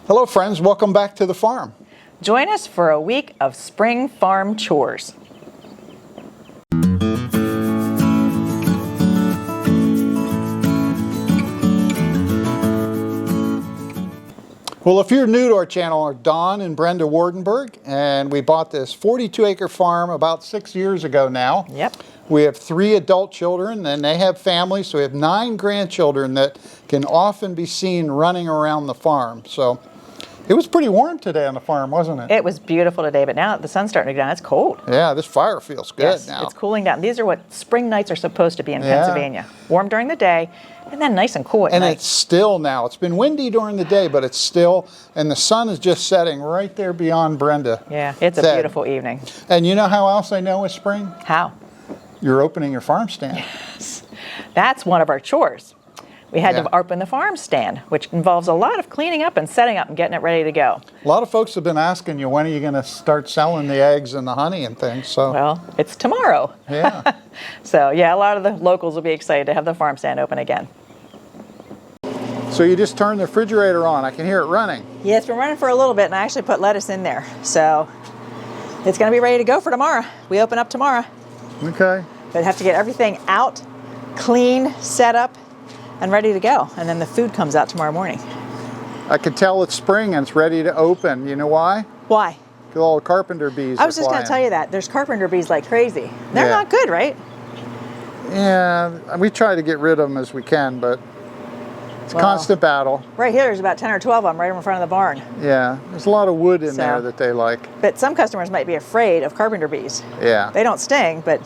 Hello friends, welcome back to the farm. Join us for a week of spring farm chores. Well, if you're new to our channel, are Don and Brenda Wardenberg, and we bought this 42-acre farm about 6 years ago now. Yep. We have 3 adult children, and they have families, so we have 9 grandchildren that can often be seen running around the farm. So it was pretty warm today on the farm, wasn't it? It was beautiful today, but now that the sun's starting to go down, it's cold. Yeah, this fire feels good now. It's cooling down. These are what spring nights are supposed to be in Pennsylvania. Warm during the day, and then nice and cool at night. And it's still now. It's been windy during the day, but it's still, and the sun is just setting right there beyond Brenda. Yeah, it's a beautiful evening. And you know how else I know it's spring? How? You're opening your farm stand. Yes. That's one of our chores. We had to open the farm stand, which involves a lot of cleaning up and setting up and getting it ready to go. A lot of folks have been asking you, when are you going to start selling the eggs and the honey and things? So, well, it's tomorrow. Yeah. So yeah, a lot of the locals will be excited to have the farm stand open again. So you just turned the refrigerator on. I can hear it running. Yeah, it's been running for a little bit, and I actually put lettuce in there. So it's going to be ready to go for tomorrow. We open up tomorrow. Okay. But have to get everything out, clean, set up, and ready to go. And then the food comes out tomorrow morning. I can tell it's spring and it's ready to open. You know why? Why? Because all the carpenter bees I was just going to tell you that. There's carpenter bees like crazy. They're not good, right? Yeah, we try to get rid of them as we can, but it's a constant battle. Right here, there's about 10 or 12 of them right in front of the barn. Yeah, there's a lot of wood in there that they like. But some customers might be afraid of carpenter bees. Yeah. They don't sting, but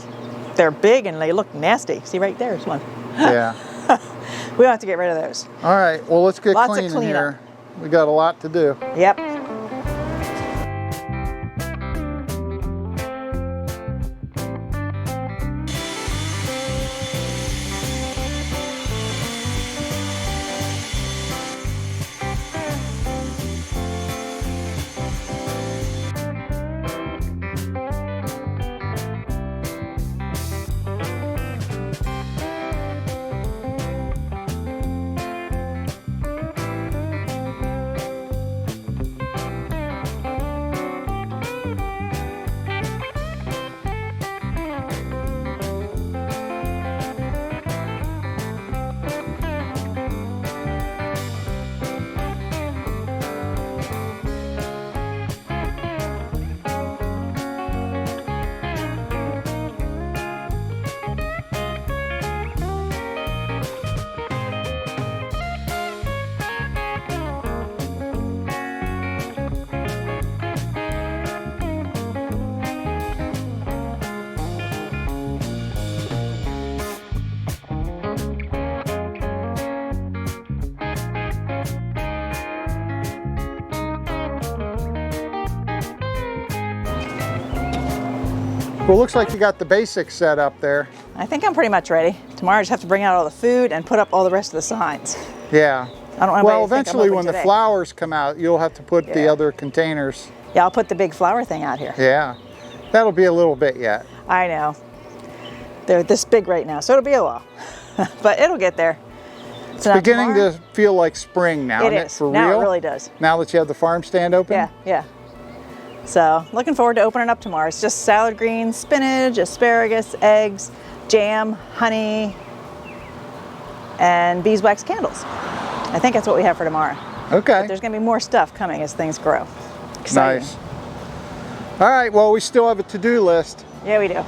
they're big and they look nasty. See, right there's one. Yeah. We don't have to get rid of those. All right, well, let's get Lots clean of in cleanup. here. We got a lot to do. Yep. Well, looks like you got the basics set up there. I think I'm pretty much ready. Tomorrow I just have to bring out all the food and put up all the rest of the signs. Yeah. I don't know. Well, eventually when the flowers come out, you'll have to put the other containers. Yeah, I'll put the big flower thing out here. Yeah. That'll be a little bit yet. I know. They're this big right now, so it'll be a while. But it'll get there. It's beginning to feel like spring now, isn't it? For real? Now it really does. Now that you have the farm stand open? Yeah, yeah. So looking forward to opening up tomorrow. It's just salad greens, spinach, asparagus, eggs, jam, honey, and beeswax candles. I think that's what we have for tomorrow. Okay. But there's going to be more stuff coming as things grow. Exciting. Nice. All right, well, we still have a to-do list. Yeah, we do.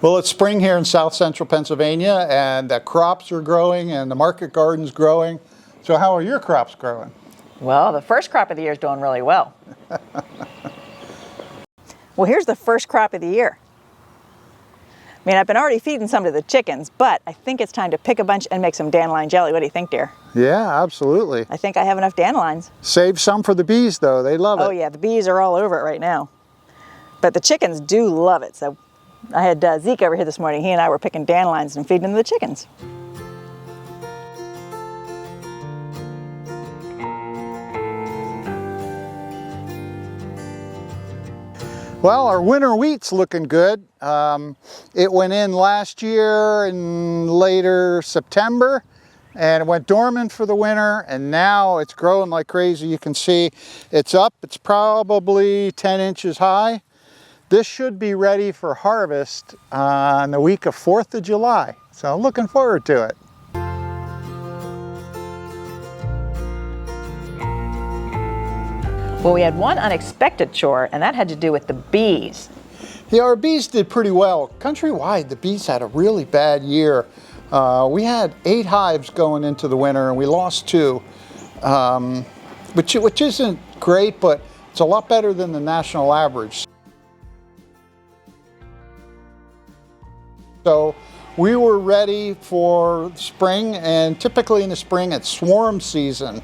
Well, it's spring here in south central Pennsylvania, and the crops are growing and the market garden's growing. So how are your crops growing? Well, the first crop of the year is doing really well. Well, here's the first crop of the year. I mean, I've been already feeding some to the chickens, but I think it's time to pick a bunch and make some dandelion jelly. What do you think, dear? Yeah, absolutely. I think I have enough dandelions. Save some for the bees, though. They love it. Oh, yeah, the bees are all over it right now. But the chickens do love it. So I had Zeke over here this morning. He and I were picking dandelions and feeding them to the chickens. Well, our winter wheat's looking good. It went in last year in later September, and it went dormant for the winter, and now it's growing like crazy. You can see it's up. It's probably 10 inches high. This should be ready for harvest on the week of 4th of July. So I'm looking forward to it. Well, we had one unexpected chore, and that had to do with the bees. Yeah, our bees did pretty well. Countrywide, the bees had a really bad year. We had 8 hives going into the winter, and we lost 2, which isn't great, but it's a lot better than the national average. So we were ready for spring, and typically in the spring it's swarm season.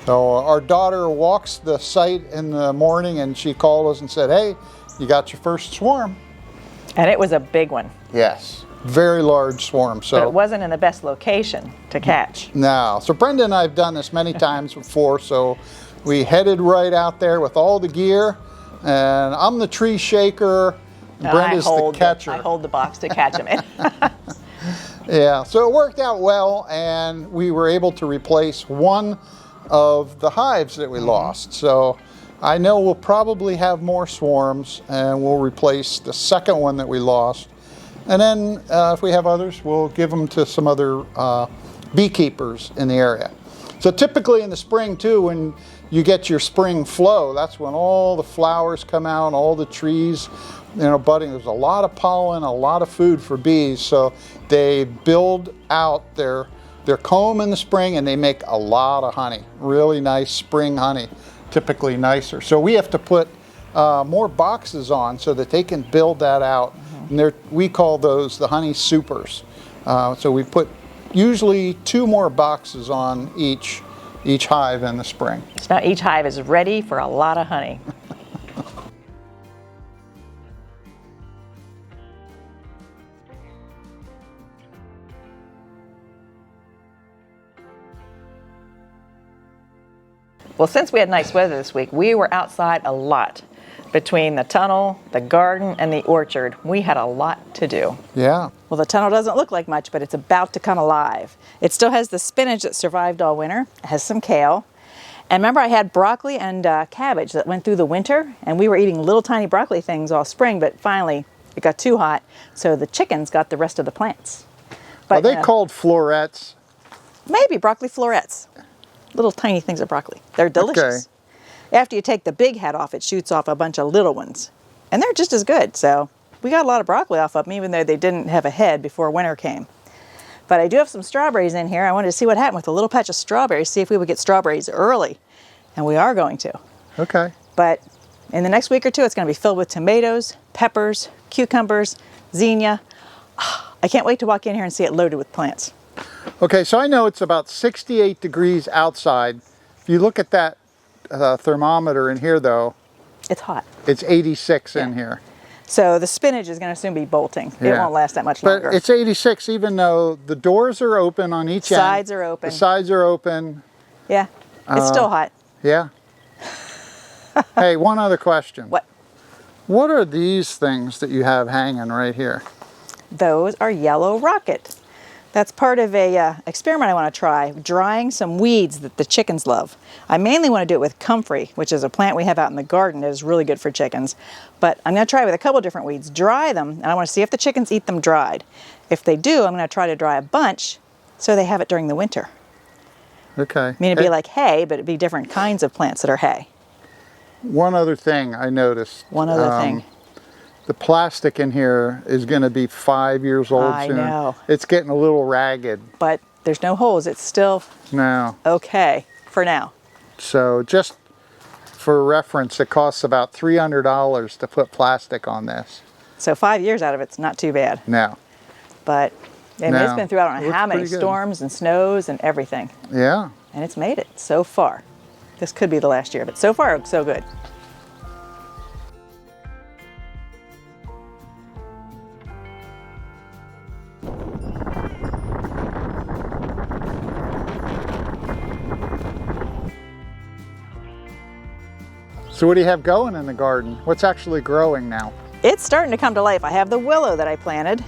So our daughter walks the site in the morning, and she called us and said, "Hey, you got your first swarm." And it was a big one. Yes, very large swarm. So But it wasn't in the best location to catch. no. So Brenda and I have done this many times before, so we headed right out there with all the gear, and I'm the tree shaker, and Brenda's the catcher. I hold the box to catch them in. Yeah, so it worked out well, and we were able to replace one of the hives that we lost. So I know we'll probably have more swarms, and we'll replace the second one that we lost. And then if we have others, we'll give them to some other beekeepers in the area. So typically in the spring too, when you get your spring flow, that's when all the flowers come out, all the trees, budding. There's a lot of pollen, a lot of food for bees. So they build out their comb in the spring, and they make a lot of honey. Really nice spring honey, typically nicer. So we have to put more boxes on so that they can build that out. And we call those the honey supers. So we put usually 2 more boxes on each hive in the spring. So now each hive is ready for a lot of honey. Well, since we had nice weather this week, we were outside a lot. Between the tunnel, the garden, and the orchard, we had a lot to do. Yeah. Well, the tunnel doesn't look like much, but it's about to come alive. It still has the spinach that survived all winter. It has some kale. And remember, I had broccoli and cabbage that went through the winter, and we were eating little tiny broccoli things all spring, but finally it got too hot, so the chickens got the rest of the plants. But, Are they called florets? Maybe broccoli florets. Little tiny things of broccoli. They're delicious. Okay. After you take the big head off, it shoots off a bunch of little ones. And they're just as good. So we got a lot of broccoli off of them, even though they didn't have a head before winter came. But I do have some strawberries in here. I wanted to see what happened with a little patch of strawberries, see if we would get strawberries early. And we are going to. Okay. But in the next week or 2, it's going to be filled with tomatoes, peppers, cucumbers, zinnia. I can't wait to walk in here and see it loaded with plants. Okay, so I know it's about 68 degrees outside. If you look at that thermometer in here, though, It's hot. it's 86 in here. So the spinach is going to soon be bolting. It Yeah. won't last that much longer. But it's 86 even though the doors are open on each end. Sides are open. The sides are open. Yeah, it's still hot. Yeah. Hey, one other question. What? What are these things that you have hanging right here? Those are yellow rocket. That's part of a experiment I want to try, drying some weeds that the chickens love. I mainly want to do it with comfrey, which is a plant we have out in the garden that is really good for chickens. But I'm going to try it with a couple different weeds, dry them, and I want to see if the chickens eat them dried. If they do, I'm going to try to dry a bunch so they have it during the winter. Okay. I mean, it'd be like hay, but it'd be different kinds of plants that are hay. One other thing I noticed. One other thing. The plastic in here is going to be 5 years old I soon. know. It's getting a little ragged But there's no holes. It's still now. okay for now. So just for reference, it costs about $300 to put plastic on this. So 5 years out of it's not too bad. Now. But I mean, it's No. been through I don't know Looks how many pretty good. storms and snows and everything. Yeah. And it's made it so far. This could be the last year, but so far, so good. So what do you have going in the garden? What's actually growing now? It's starting to come to life. I have the willow that I planted,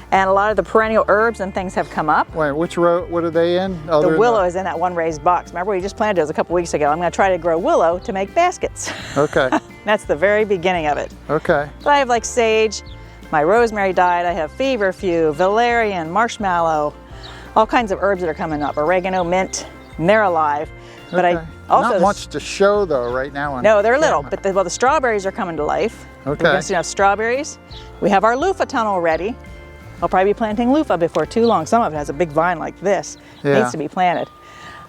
and a lot of the perennial herbs and things have come up. Wait, which row, what are they in? The willow is in that one raised box. Remember, we just planted those a couple weeks ago. I'm going to try to grow willow to make baskets. Okay. That's the very beginning of it. Okay. But I have like sage, my rosemary diet, I have feverfew, valerian, marshmallow, all kinds of herbs that are coming up, oregano, mint, and they're alive. But Okay. I also Not much to show though right now. No, they're little, but the strawberries are coming to life. Okay. We're going to see enough strawberries. We have our loofah tunnel ready. I'll probably be planting loofah before too long. Some of it has a big vine like this. It Yeah. needs to be planted.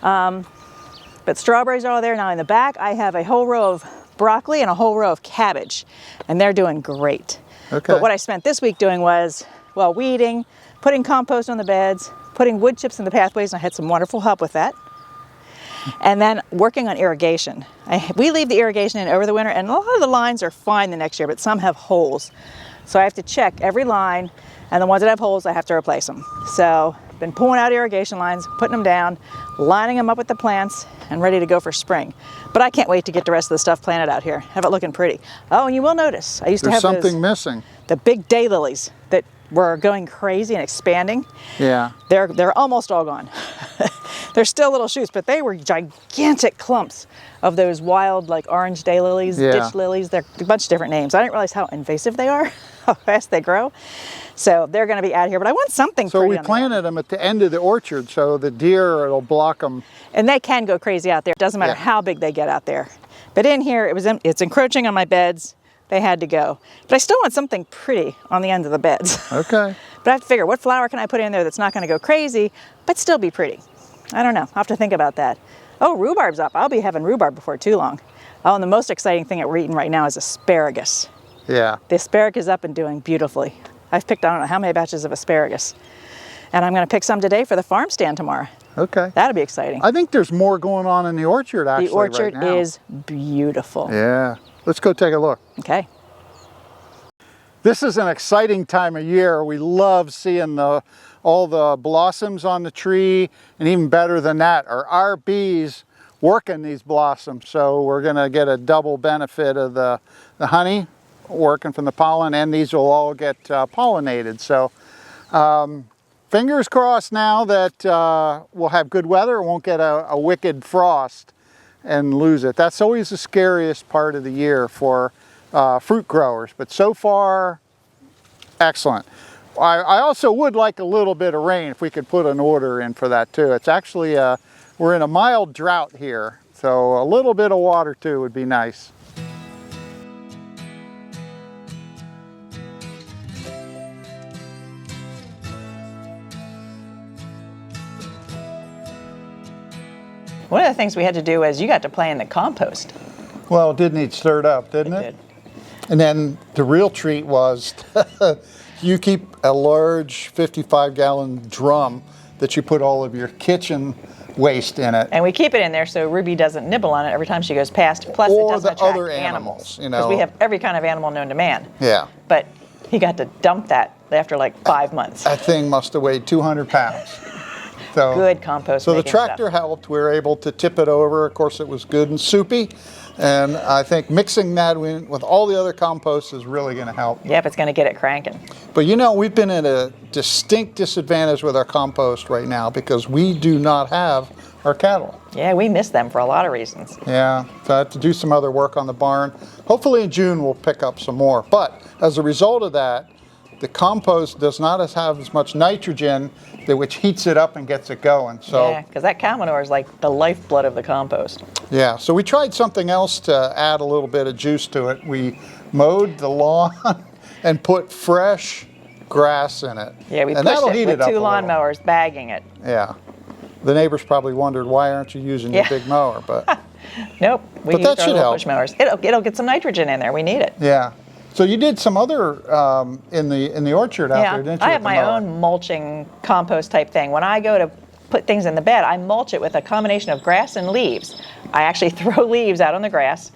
But strawberries are all there. Now in the back, I have a whole row of broccoli and a whole row of cabbage, and they're doing great. Okay. But what I spent this week doing was, well, weeding, putting compost on the beds, putting wood chips in the pathways, and I had some wonderful help with that. And then working on irrigation. We leave the irrigation in over the winter, and a lot of the lines are fine the next year, but some have holes. So I have to check every line, and the ones that have holes, I have to replace them. So I've been pulling out irrigation lines, putting them down, lining them up with the plants, and ready to go for spring. But I can't wait to get the rest of the stuff planted out here, have it looking pretty. Oh, and you will notice, I used to There's have something missing. the big daylilies that were going crazy and expanding. Yeah. They're almost all gone. They're still little shoots, but they were gigantic clumps of those wild, like orange daylilies, Yeah. ditch lilies. They're a bunch of different names. I didn't realize how invasive they are, how fast they grow. So they're going to be out here, but I want something So pretty we on the planted them at the end of the orchard, so the deer, it'll block them. And they can go crazy out there. It doesn't matter Yeah. how big they get out there. But in here, it's encroaching on my beds. They had to go. But I still want something pretty on the end of the beds. Okay. But I have to figure, what flower can I put in there that's not going to go crazy, but still be pretty? I don't know. I'll have to think about that. Oh, rhubarb's up. I'll be having rhubarb before too long. Oh, and the most exciting thing that we're eating right now is asparagus. Yeah. The asparagus is up and doing beautifully. I've picked, I don't know how many batches of asparagus. And I'm going to pick some today for the farm stand tomorrow. Okay. That'll be exciting. I think there's more going on in the orchard actually The orchard right now. is beautiful. Yeah. Let's go take a look. Okay. This is an exciting time of year. We love seeing all the blossoms on the tree, and even better than that are our bees working these blossoms. So we're going to get a double benefit of the honey working from the pollen, and these will all get pollinated. So fingers crossed now that we'll have good weather and won't get a wicked frost and lose it. That's always the scariest part of the year for fruit growers, but so far, excellent. I also would like a little bit of rain if we could put an order in for that too. It's actually, we're in a mild drought here, so a little bit of water too would be nice. One of the things we had to do was you got to play in the compost. Well, it did need stirred up, didn't it? Did. And then the real treat was you keep a large 55-gallon drum that you put all of your kitchen waste in it. And we keep it in there so Ruby doesn't nibble on it every time she goes past. Plus, it Or doesn't the attract other animals, you know. Because we have every kind of animal known to man. Yeah. But he got to dump that after like 5 months. That thing must have weighed 200 pounds. So, Good compost. So the making tractor stuff. helped. We were able to tip it over. Of course, it was good and soupy. And I think mixing that with all the other compost is really going to help. Yep, it's going to get it cranking. But you know, we've been at a distinct disadvantage with our compost right now because we do not have our cattle. Yeah, we miss them for a lot of reasons. Yeah, so I have to do some other work on the barn. Hopefully in June we'll pick up some more. But as a result of that, the compost does not have as much nitrogen, which heats it up and gets it going. So Yeah, because that cow manure is like the lifeblood of the compost. yeah, so we tried something else to add a little bit of juice to it. We mowed the lawn and put fresh grass in it. Yeah, we and pushed that'll it heat with up two a little. lawnmowers bagging it. Yeah. The neighbors probably wondered, why aren't you using your Yeah. big mower? But Nope, we But used that our should little help. push mowers. It'll get some nitrogen in there. We need it. yeah. So you did some other in the orchard out there, didn't you? I have with the my mower? own mulching compost type thing. When I go to put things in the bed, I mulch it with a combination of grass and leaves. I actually throw leaves out on the grass,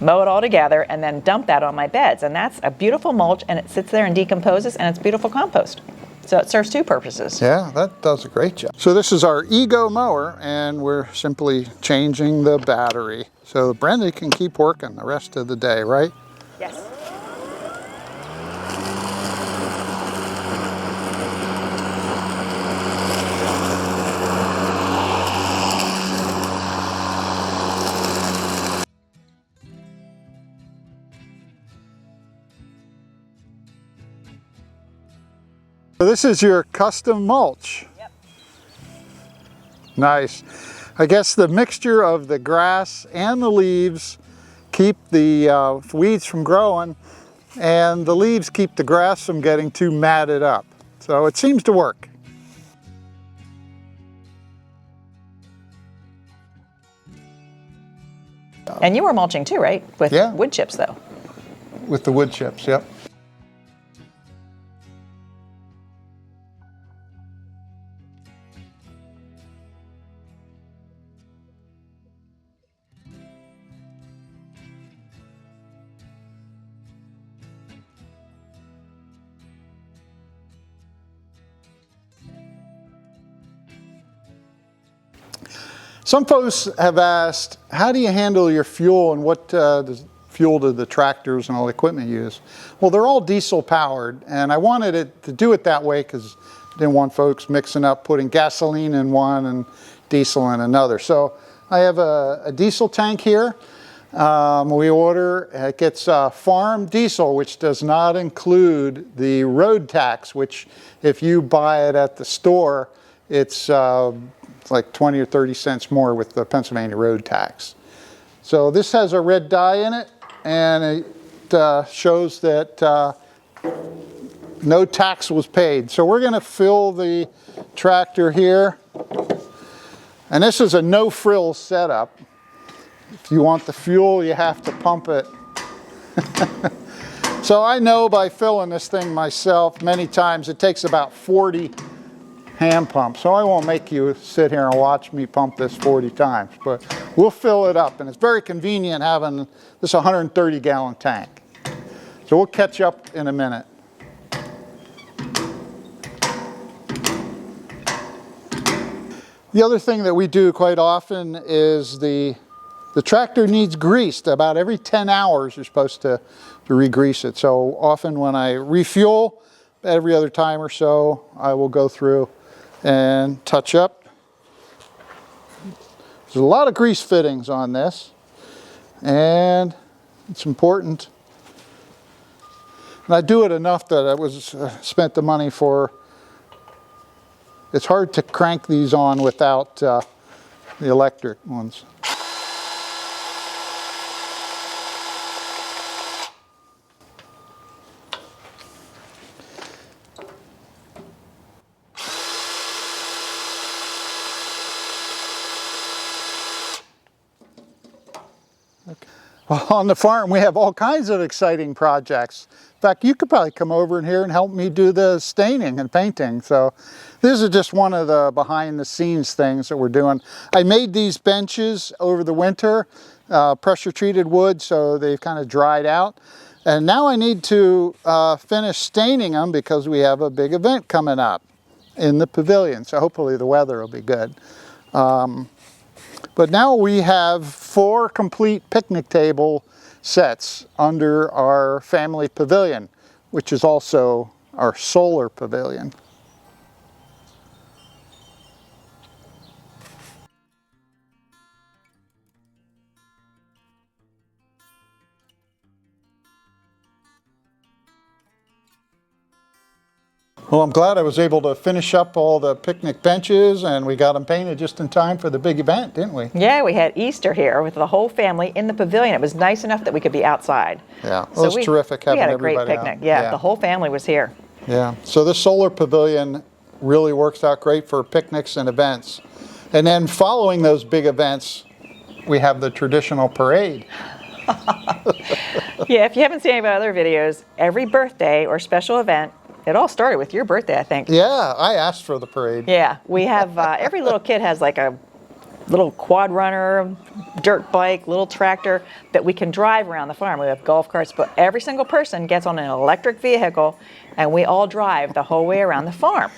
mow it all together, and then dump that on my beds. And that's a beautiful mulch, and it sits there and decomposes, and it's beautiful compost. So it serves two purposes. Yeah, that does a great job. So this is our Ego mower, and we're simply changing the battery. So Brenda can keep working the rest of the day, right? Yes. So this is your custom mulch. Yep. Nice. I guess the mixture of the grass and the leaves keep the weeds from growing, and the leaves keep the grass from getting too matted up. So it seems to work. And you were mulching too, right? With wood chips though. With the wood chips, yep. Some folks have asked, how do you handle your fuel, and what fuel do the tractors and all the equipment use? Well, they're all diesel powered, and I wanted it to do it that way because I didn't want folks mixing up, putting gasoline in one and diesel in another. So I have a diesel tank here. We order, it gets farm diesel, which does not include the road tax, which if you buy it at the store, it's like 20 or 30 cents more with the Pennsylvania road tax. So this has a red dye in it, and it shows that no tax was paid. So we're going to fill the tractor here, and this is a no-frill setup. If you want the fuel, you have to pump it. So I know by filling this thing myself many times it takes about 40 hand pumps. So I won't make you sit here and watch me pump this 40 times, but we'll fill it up, and it's very convenient having this 130-gallon tank. So we'll catch up in a minute. The other thing that we do quite often is the tractor needs greased. About every 10 hours you're supposed to re-grease it. So often when I refuel, every other time or so, I will go through and touch up. There's a lot of grease fittings on this, and it's important. And I do it enough that I was spent the money for. It's hard to crank these on without the electric ones. Well, on the farm, we have all kinds of exciting projects. In fact, you could probably come over in here and help me do the staining and painting. So this is just one of the behind the scenes things that we're doing. I made these benches over the winter, pressure treated wood, so they've kind of dried out. And now I need to finish staining them because we have a big event coming up in the pavilion. So hopefully the weather will be good. But now we have 4 complete picnic table sets under our family pavilion, which is also our solar pavilion. Well, I'm glad I was able to finish up all the picnic benches, and we got them painted just in time for the big event, didn't we? Yeah, we had Easter here with the whole family in the pavilion. It was nice enough that we could be outside. Yeah, it was terrific having everybody out. We had a great picnic. Yeah, the whole family was here. Yeah, so this solar pavilion really works out great for picnics and events. And then following those big events, we have the traditional parade. Yeah, if you haven't seen any of our other videos, every birthday or special event, it all started with your birthday, I think. Yeah, I asked for the parade. Yeah, we have, every little kid has like a little quad runner, dirt bike, little tractor that we can drive around the farm. We have golf carts, but every single person gets on an electric vehicle and we all drive the whole way around the farm.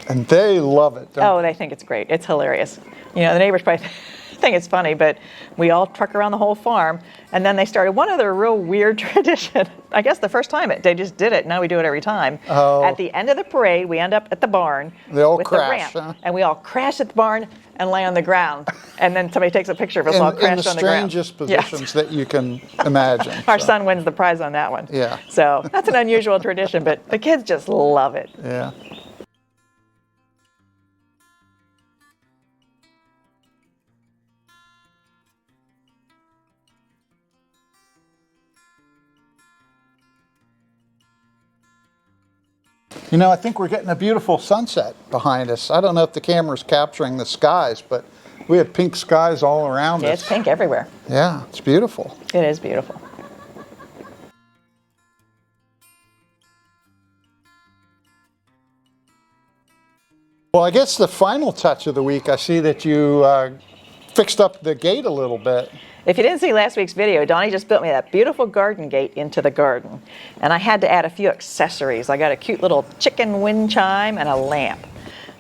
And they love it, don't Oh, they think it's great. It's hilarious. You know, the neighbors probably think it's funny, but we all truck around the whole farm. And then they started one other real weird tradition. I guess the first time they just did it. Now we do it every time. Oh. At the end of the parade, we end up at the barn They all with crash, the ramp, huh? and we all crash at the barn and lay on the ground. And then somebody takes a picture of us all in crashed the on the ground. strangest Yes. positions that you can imagine. Our so, son wins the prize on that one. Yeah. So that's an unusual tradition, but the kids just love it. Yeah. You know, I think we're getting a beautiful sunset behind us. I don't know if the camera's capturing the skies, but we have pink skies all around Yeah, us. it's pink everywhere. Yeah, it's beautiful. It is beautiful. Well, I guess the final touch of the week, I see that you fixed up the gate a little bit. If you didn't see last week's video, Donnie just built me that beautiful garden gate into the garden. And I had to add a few accessories. I got a cute little chicken wind chime and a lamp.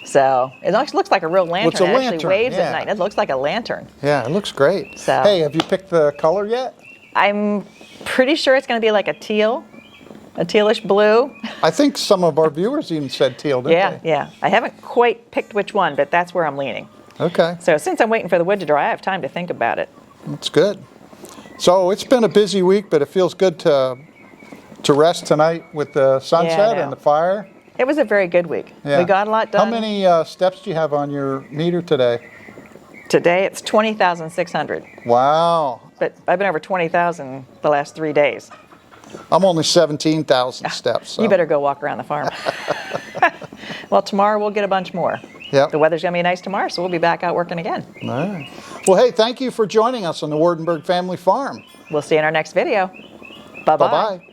So it actually looks like a real lantern. It's a It actually lantern, waves yeah. at night. It looks like a lantern. Yeah, it looks great. So- Hey, have you picked the color yet? I'm pretty sure it's going to be like a tealish blue. I think some of our viewers even said teal, didn't Yeah, they? yeah. I haven't quite picked which one, but that's where I'm leaning. Okay, So since I'm waiting for the wood to dry, I have time to think about it. that's good. So it's been a busy week, but it feels good to rest tonight with the sunset know. and the fire. It was a very good week. Yeah. We got a lot done. How many steps do you have on your meter today? Today it's 20,600. Wow. But I've been over 20,000 the last 3 days. I'm only 17,000 steps. So. You better go walk around the farm. Well, tomorrow we'll get a bunch more. Yep. The weather's going to be nice tomorrow, so we'll be back out working again. All right. Well, hey, thank you for joining us on the Wardenberg Family Farm. We'll see you in our next video. Bye-bye. Bye-bye.